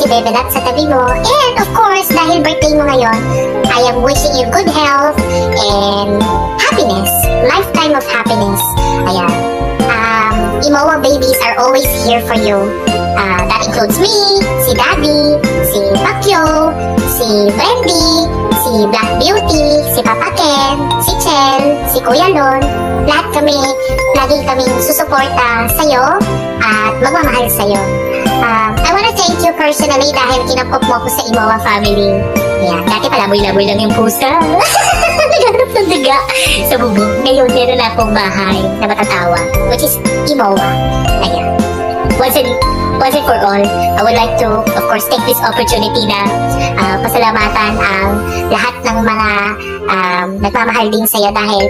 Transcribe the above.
Bebe Love sa tabi mo. And of course, dahil birthday mo ngayon, I am wishing you good health and happiness. Lifetime of happiness. Ayan. Imoa babies are always here for you. That includes me, si Daddy, si Pacquiao, si Brandy, si Black Beauty, si Papa Ken, si Chel, si Kuya Lon. Lahat kami, lagi kaming susuporta sa'yo at magmamahal sa'yo. I wanna thank you personally dahil kinapok mo ko sa Imoa family. Yan, dati palaboy-laboy lang yung pusa. Naghanap ng daga sa bubong. Ngayon, meron na akong bahay na matatawag, which is Imoa. Ayan. Once and for all, I would like to, of course, take this opportunity na pasalamatan ang lahat ng mga nagmamahal din sa'yo dahil